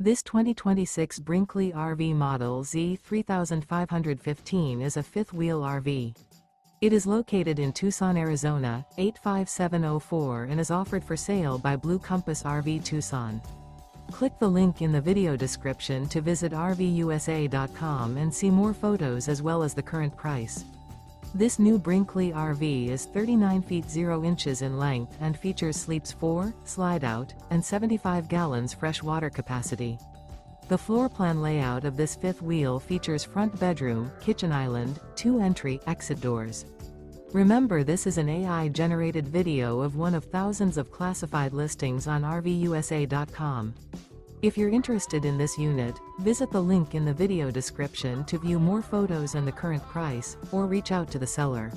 This 2026 Brinkley RV Model Z 3515 is a fifth-wheel RV. It is located in Tucson, Arizona, 85704 and is offered for sale by Blue Compass RV Tucson. Click the link in the video description to visit RVUSA.com and see more photos as well as the current price. This new Brinkley RV is 39 feet 0 inches in length and features sleeps 4, slide-out, and 75 gallons fresh water capacity. The floor plan layout of this fifth wheel features front bedroom, kitchen island, 2 entry/exit doors. Remember, this is an AI-generated video of one of thousands of classified listings on RVUSA.com. If you're interested in this unit, visit the link in the video description to view more photos and the current price, or reach out to the seller.